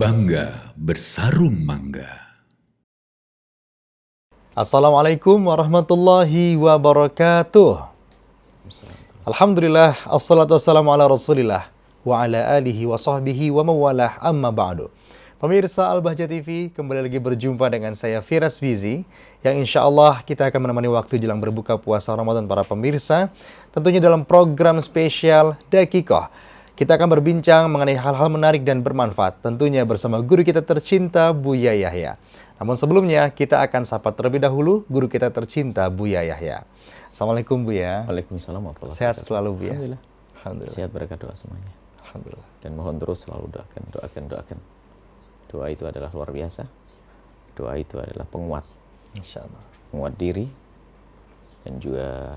Bangga bersarung mangga. Assalamualaikum warahmatullahi wabarakatuh. Alhamdulillah, assalatu wassalamu ala rasulillah wa ala alihi wa sahbihi wa mawalah amma ba'du. Pemirsa Al-Bahjah TV, kembali lagi berjumpa dengan saya Firas Fizi, yang insya Allah kita akan menemani waktu jelang berbuka puasa Ramadan para pemirsa, tentunya dalam program spesial Dakikoh. Kita akan berbincang mengenai hal-hal menarik dan bermanfaat, tentunya bersama guru kita tercinta Buya Yahya. Namun sebelumnya, kita akan sapa terlebih dahulu guru kita tercinta Buya Yahya. Assalamualaikum Buya. Waalaikumsalam warahmatullahi Sehat wabarakatuh. selalu Buya. Alhamdulillah. Alhamdulillah. Sehat berkat doa semuanya. Alhamdulillah. Dan mohon terus selalu doakan. Doa itu adalah luar biasa. Doa itu adalah penguat. Insya Allah. Penguat diri dan juga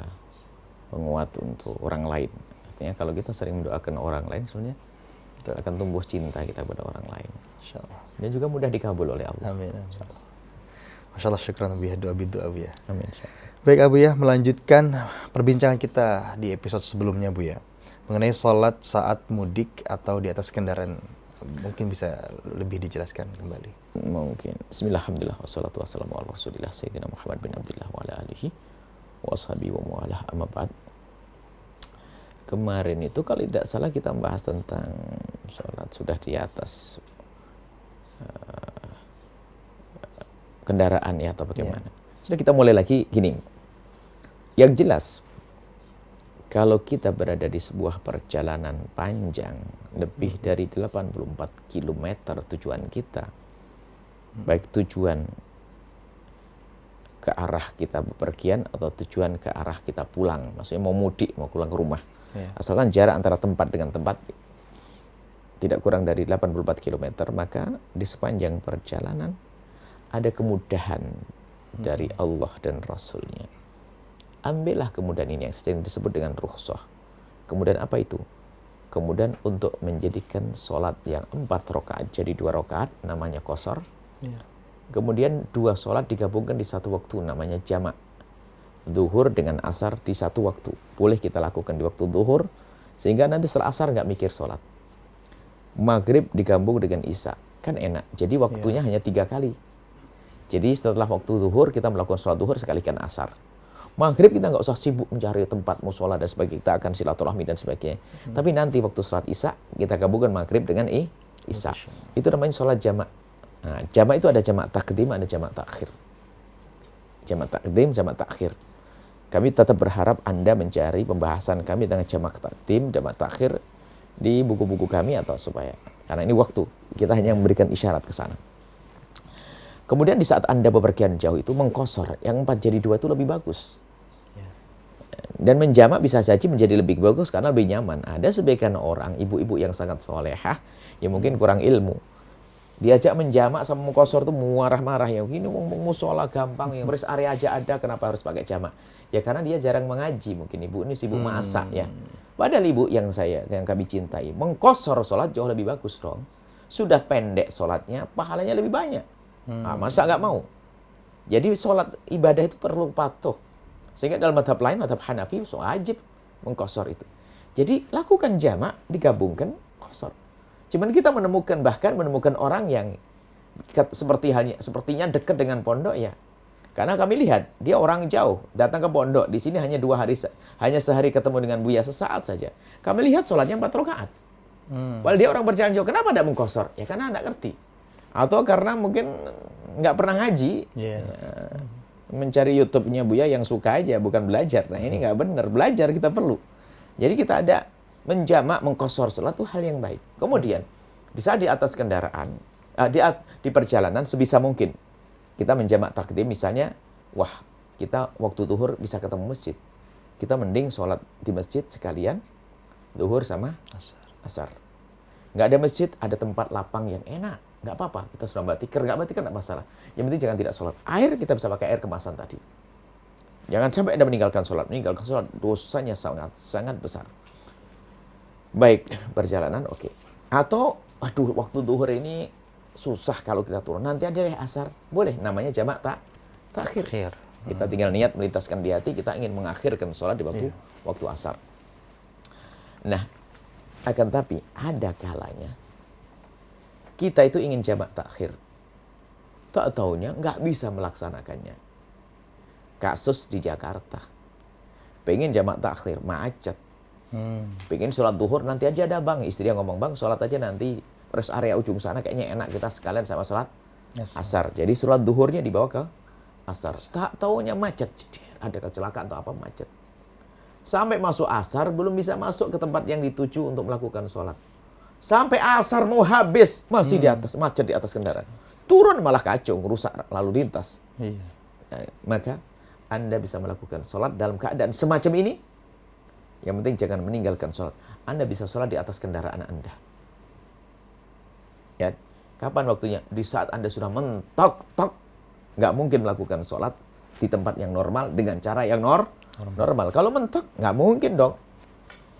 penguat untuk orang lain. Artinya kalau kita sering mendoakan orang lain, sebenarnya akan tumbuh cinta kita kepada orang lain. Insya Allah. Dan juga mudah dikabul oleh Allah. Amin. Masya Allah, syukran Buya, doa Buya. Amin. Insyaallah. Baik Abu ya, melanjutkan perbincangan kita di episode sebelumnya Bu ya, mengenai sholat saat mudik atau di atas kendaraan. Mungkin bisa lebih dijelaskan kembali. Mungkin. Bismillahirrahmanirrahim. Wassalatu wassalamu ala Rasulillah Sayyidina Muhammad bin Abdullah wa ala alihi wa ashabihi wa mu'alah amma ba'd. Kemarin itu kalau tidak salah kita membahas tentang sholat sudah di atas kendaraan ya atau bagaimana. Sudah kita mulai lagi gini. Yang jelas, kalau kita berada di sebuah perjalanan panjang, lebih dari 84 km tujuan kita, baik tujuan ke arah kita bepergian atau tujuan ke arah kita pulang, maksudnya mau mudik, mau pulang ke rumah. Asalkan jarak antara tempat dengan tempat tidak kurang dari 84 km, maka di sepanjang perjalanan ada kemudahan dari Allah dan Rasulnya. Ambillah kemudahan ini yang sering disebut dengan rukhsah. Kemudian apa itu? Kemudian untuk menjadikan sholat yang 4 rakaat jadi 2 rakaat, namanya qashar. Kemudian 2 sholat digabungkan di satu waktu, namanya jamak. Zuhur dengan asar di satu waktu. Boleh kita lakukan di waktu zuhur, sehingga nanti setelah asar nggak mikir sholat. Maghrib digabung dengan isya, kan enak. Jadi waktunya hanya 3 kali. Jadi setelah waktu zuhur kita melakukan sholat zuhur sekalikan asar. Maghrib kita nggak usah sibuk mencari tempat musola dan sebagainya, kita akan silaturahmi dan sebagainya. Tapi nanti waktu sholat isya kita gabungkan maghrib dengan isya. Itu namanya sholat jamak. Nah, jamak itu ada jamak takdim, ada jamak takhir. Jamak takdim, jamak takhir. Kami tetap berharap Anda mencari pembahasan kami dengan jamak takdim, jamak takhir di buku-buku kami atau supaya, karena ini waktu kita hanya memberikan isyarat ke sana. Kemudian di saat Anda bepergian jauh itu mengqashar, yang 4 jadi 2 itu lebih bagus. Dan menjamak bisa saja menjadi lebih bagus karena lebih nyaman. Ada sebagian orang, ibu-ibu yang sangat solehah, yang mungkin kurang ilmu, diajak menjamak sama mengqashar itu marah-marah ya. Gini musola gampang, yang rest area aja ada, kenapa harus pakai jamak? Ya karena dia jarang mengaji, mungkin ibu ini sibuk masak ya. Padahal ibu yang kami cintai, mengqashar sholat jauh lebih bagus dong. Sudah pendek sholatnya, pahalanya lebih banyak. Nah, masa nggak mau? Jadi sholat ibadah itu perlu patuh. Sehingga dalam madhab lain, madhab Hanafi, wajib mengqashar itu. Jadi lakukan jamak, digabungkan qashar. Cuman kita bahkan menemukan orang yang sepertinya dekat dengan pondok ya. Karena kami lihat, dia orang jauh, datang ke pondok, di sini hanya 2 hari, hanya sehari ketemu dengan Buya sesaat saja. Kami lihat sholatnya 4 rakaat. Padahal dia orang berjalan jauh, kenapa tidak mengqashar? Ya karena tidak ngerti. Atau karena mungkin nggak pernah ngaji. Mencari YouTube-nya Buya yang suka aja, bukan belajar. Nah ini nggak benar, belajar kita perlu. Jadi kita ada menjamak, mengqashar sholat itu hal yang baik. Kemudian, di saat di atas kendaraan, di perjalanan sebisa mungkin, kita menjamak takdim misalnya, kita waktu zuhur bisa ketemu masjid. Kita mending sholat di masjid sekalian, zuhur sama asar. Nggak ada masjid, ada tempat lapang yang enak. Nggak apa-apa, kita sudah nggak batikir, nggak masalah. Yang penting jangan tidak sholat. Air kita bisa pakai air kemasan tadi. Jangan sampai Anda meninggalkan sholat. Meninggalkan sholat dosanya sangat besar. Baik, perjalanan oke. Atau, waktu zuhur ini susah kalau kita turun. Nanti ada asar. Boleh, namanya jamak takhir. Kita tinggal niat melintaskan di hati, kita ingin mengakhirkan sholat di waktu asar. Nah, akan tapi ada kalanya Kita itu ingin jamak takhir. Tak taunya nggak bisa melaksanakannya. Kasus di Jakarta. Pengen jamak takhir, macet. Pengen sholat duhur, nanti aja ada bang. Istrinya ngomong, bang sholat aja nanti rest area ujung sana kayaknya enak, kita sekalian sama sholat asar. Jadi sholat duhurnya dibawa ke asar. Tak taunya macet. Ada kecelakaan atau apa, macet. Sampai masuk asar, belum bisa masuk ke tempat yang dituju untuk melakukan sholat. Sampai asar mau habis, masih di atas, macet di atas kendaraan. Turun malah kacau, rusak lalu lintas. Iya. Maka Anda bisa melakukan sholat dalam keadaan semacam ini. Yang penting jangan meninggalkan sholat. Anda bisa sholat di atas kendaraan Anda. Ya, kapan waktunya? Di saat Anda sudah mentok-tok, nggak mungkin melakukan sholat di tempat yang normal dengan cara yang normal. Kalau mentok, nggak mungkin dong.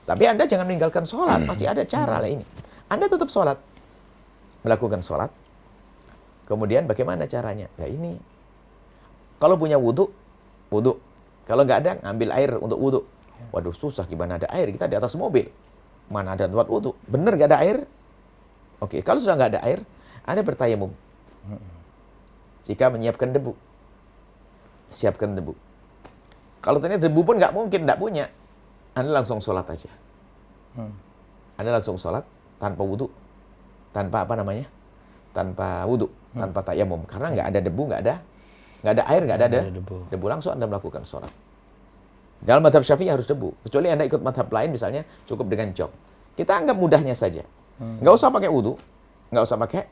Tapi Anda jangan meninggalkan sholat, masih ada cara lah ini. Anda tetap sholat, melakukan sholat. Kemudian bagaimana caranya? Nah ini, kalau punya wudhu. Kalau nggak ada, ngambil air untuk wudhu. Waduh susah, gimana ada air? Kita di atas mobil. Mana ada tempat wudhu? Bener nggak ada air? Oke, kalau sudah nggak ada air, Anda bertayamum. Jika menyiapkan debu. Siapkan debu. Kalau ternyata debu pun nggak mungkin, nggak punya. Anda langsung sholat aja. Anda langsung sholat tanpa wudhu. Tanpa apa namanya? Tanpa wudhu. Tanpa tayamum. Karena nggak ada debu, nggak ada air, nggak ada debu. Langsung Anda melakukan sholat. Dalam madhab Syafi'i harus debu. Kecuali Anda ikut madhab lain, misalnya cukup dengan jog. Kita anggap mudahnya saja. Nggak usah pakai wudhu. Nggak usah pakai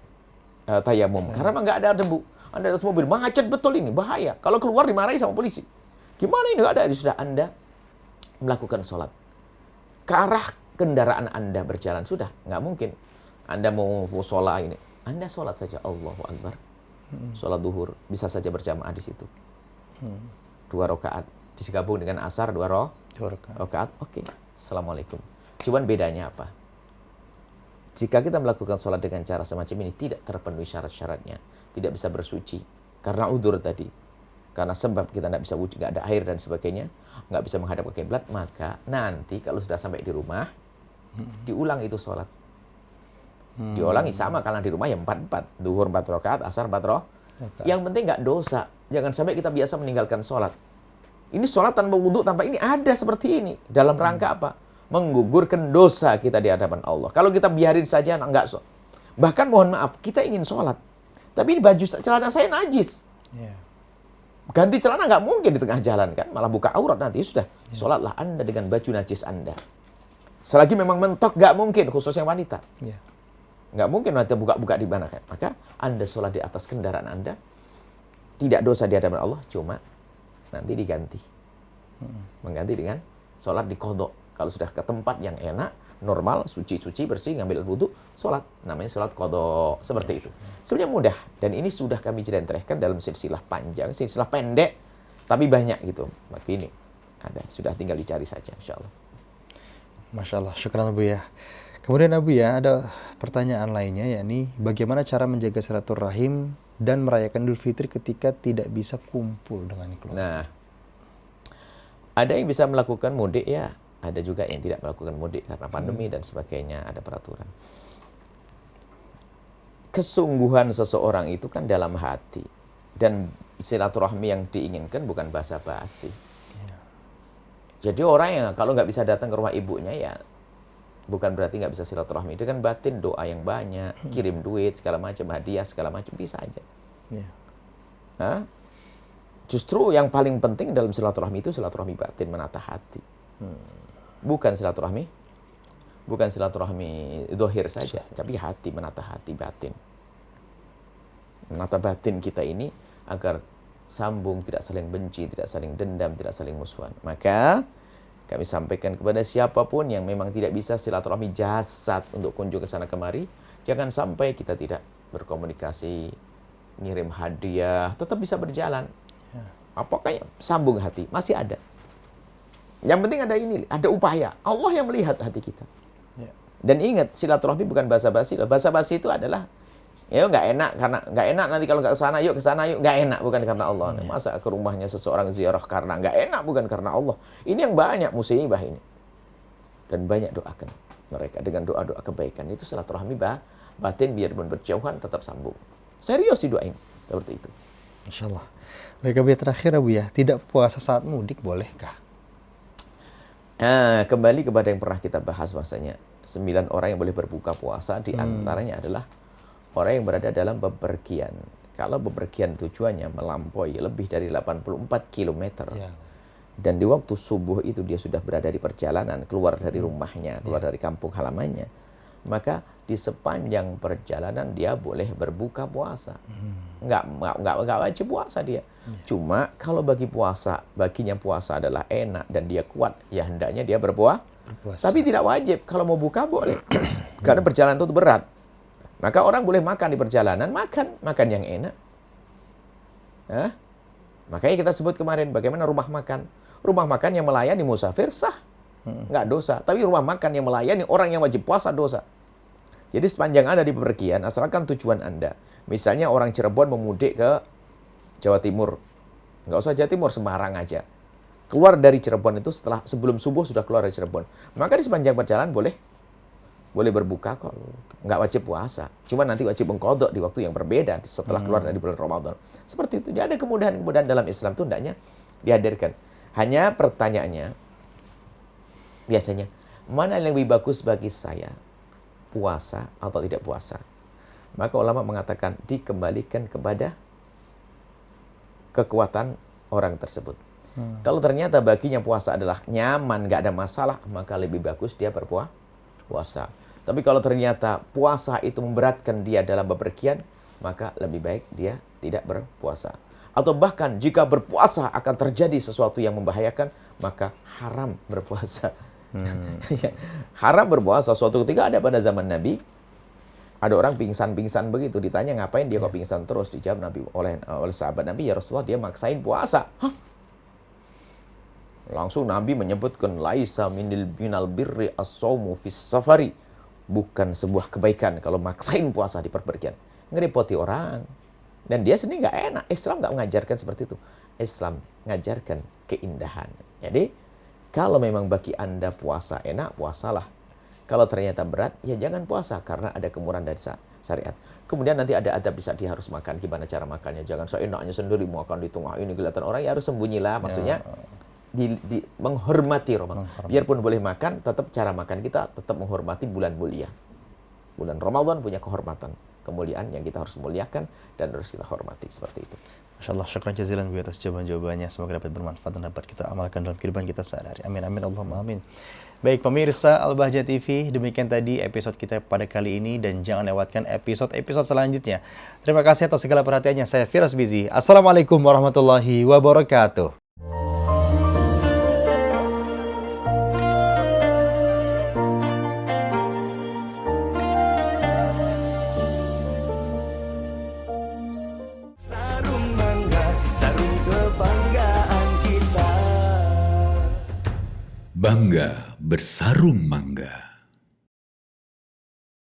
tayamum. Karena memang nggak ada debu. Anda di atas mobil, macet betul ini, bahaya. Kalau keluar dimarahi sama polisi. Gimana ini? Nggak ada. Sudah Anda melakukan sholat. Ke arah kendaraan Anda berjalan. Sudah, nggak mungkin. Anda mau sholat ini. Anda sholat saja. Allahu Akbar. Sholat duhur. Bisa saja berjamaah di situ. 2 rakaat. Digabung dengan asar 2 rakaat. Oke. Assalamualaikum. Cuman bedanya apa? Jika kita melakukan sholat dengan cara semacam ini, tidak terpenuhi syarat-syaratnya. Tidak bisa bersuci. Karena udzur tadi. Karena sebab kita tidak bisa wudhu, nggak ada air dan sebagainya. Nggak bisa menghadap ke kiblat. Maka nanti kalau sudah sampai di rumah, diulang itu sholat. Diulangi sama karena di rumah ya 4-4. Duhur 4 rakaat, asar 4 rakaat. Yang penting nggak dosa. Jangan sampai kita biasa meninggalkan sholat. Ini sholat tanpa wudhu, tanpa ini ada seperti ini. Dalam rangka apa? Menggugurkan dosa kita di hadapan Allah. Kalau kita biarin saja, nggak sholat. Bahkan mohon maaf, kita ingin sholat. Tapi ini baju celana saya najis. Ganti celana nggak mungkin di tengah jalan kan. Malah buka aurat nanti. Sudah, sholatlah Anda dengan baju najis Anda. Selagi memang mentok, nggak mungkin. Khususnya wanita. Nggak mungkin nanti buka-buka di mana kan. Maka Anda sholat di atas kendaraan Anda. Tidak dosa di hadapan Allah. Cuma nanti diganti. Mengganti dengan sholat di qadha. Kalau sudah ke tempat yang enak, normal, suci-suci, bersih, ngambil wudhu, sholat. Namanya sholat qadha. Seperti itu. Sebenarnya mudah. Dan ini sudah kami jelentrehkan dalam silsilah panjang, silsilah pendek, tapi banyak gitu. Maka ini ada. Sudah tinggal dicari saja, insya Allah. Masya Allah, syukran Abu ya. Kemudian Abu ya, ada pertanyaan lainnya, yakni bagaimana cara menjaga silaturahim dan merayakan Idul Fitri ketika tidak bisa kumpul dengan keluarga. Nah, ada yang bisa melakukan mudik ya, ada juga yang tidak melakukan mudik karena pandemi dan sebagainya, ada peraturan. Kesungguhan seseorang itu kan dalam hati, dan silaturahmi yang diinginkan bukan basa-basi. Jadi orang yang kalau nggak bisa datang ke rumah ibunya ya bukan berarti nggak bisa silaturahmi. Itu kan batin, doa yang banyak, kirim duit, segala macam, hadiah, segala macam, bisa aja. Justru yang paling penting dalam silaturahmi itu silaturahmi batin, menata hati. Bukan silaturahmi zahir saja, tapi hati, menata hati batin. Menata batin kita ini agar sambung, tidak saling benci, tidak saling dendam, tidak saling musuhan. Maka kami sampaikan kepada siapapun yang memang tidak bisa silaturahmi jasad untuk kunjung ke sana kemari, jangan sampai kita tidak berkomunikasi, ngirim hadiah, tetap bisa berjalan. Apakah sambung hati? Masih ada. Yang penting ada ini, ada upaya. Allah yang melihat hati kita. Dan ingat, silaturahmi bukan basa-basi. Basa-basi itu adalah ya nggak enak, karena nggak enak nanti kalau nggak kesana yuk, nggak enak, bukan karena Allah. Masa ke rumahnya seseorang ziarah karena nggak enak, bukan karena Allah. Ini yang banyak musibah ini. Dan banyak doakan. mereka dengan doa-doa kebaikan. Itu silaturahmi batin, biarpun berjauhan tetap sambung. Serius didoain seperti itu. Insya Allah. Baik, Abu, terakhir Abu ya, tidak puasa saat mudik bolehkah? Kembali kepada yang pernah kita bahas, bahasanya 9 orang yang boleh berbuka puasa, di antaranya adalah orang yang berada dalam bepergian. Kalau bepergian tujuannya melampaui lebih dari 84 km, dan di waktu subuh itu dia sudah berada di perjalanan, keluar dari rumahnya, keluar dari kampung halamannya, maka di sepanjang perjalanan dia boleh berbuka puasa. Nggak wajib puasa dia. Cuma kalau baginya puasa adalah enak dan dia kuat, ya hendaknya dia berpuasa. Tapi tidak wajib. Kalau mau buka boleh. Karena perjalanan itu berat. Maka orang boleh makan di perjalanan, makan yang enak. Makanya kita sebut kemarin bagaimana rumah makan. Rumah makan yang melayani musafir sah, nggak dosa. Tapi rumah makan yang melayani orang yang wajib puasa dosa. Jadi sepanjang Anda di bepergian, asalkan tujuan Anda. Misalnya orang Cirebon memudik ke Jawa Timur. Nggak usah Jawa Timur, Semarang aja. Keluar dari Cirebon itu sebelum subuh sudah keluar dari Cirebon. Maka di sepanjang perjalanan boleh berbuka kok. Nggak wajib puasa. Cuma nanti wajib mengqadha di waktu yang berbeda setelah keluar dari bulan Ramadan. Seperti itu. Jadi ada kemudahan-kemudahan dalam Islam itu hendaknya dihadirkan. Hanya pertanyaannya, biasanya, mana yang lebih bagus bagi saya? Puasa atau tidak puasa? Maka ulama mengatakan dikembalikan kepada kekuatan orang tersebut. Kalau ternyata baginya puasa adalah nyaman, nggak ada masalah, maka lebih bagus dia berpuasa. Tapi kalau ternyata puasa itu memberatkan dia dalam bepergian, maka lebih baik dia tidak berpuasa. Atau bahkan jika berpuasa akan terjadi sesuatu yang membahayakan, maka haram berpuasa. Haram berpuasa. Suatu ketika ada pada zaman Nabi, ada orang pingsan-pingsan begitu, ditanya ngapain dia kok pingsan terus, dijawab Nabi oleh sahabat Nabi, ya Rasulullah dia maksain puasa. Langsung Nabi menyebutkan laisa minal birri as-shaumu fis safari. Bukan sebuah kebaikan kalau maksain puasa di perpergian. Ngerepoti orang. Dan dia sendiri nggak enak. Islam nggak mengajarkan seperti itu. Islam mengajarkan keindahan. Jadi kalau memang bagi Anda puasa enak, puasalah. Kalau ternyata berat, ya jangan puasa karena ada kemurahan dari syariat. Kemudian nanti ada adab di saat dia harus makan. Gimana cara makannya? Jangan seenaknya sendiri makan di tengah ini kelihatan orang. Ya harus sembunyilah. Maksudnya menghormati Ramadan. Biarpun boleh makan, tetap cara makan kita tetap menghormati bulan mulia. Bulan Ramadan punya kehormatan, kemuliaan yang kita harus muliakan dan harus kita hormati seperti itu. Masya Allah, syukran jazilan Bu atas jawaban-jawabannya. Semoga dapat bermanfaat dan dapat kita amalkan dalam kehidupan kita sehari-hari. Amin, amin, Allahumma amin. Baik pemirsa Al-Bahjah TV, demikian tadi episode kita pada kali ini dan jangan lewatkan episode-episode selanjutnya. Terima kasih atas segala perhatiannya. Saya Firas Bizi. Assalamualaikum warahmatullahi wabarakatuh. Bangga bersarung mangga.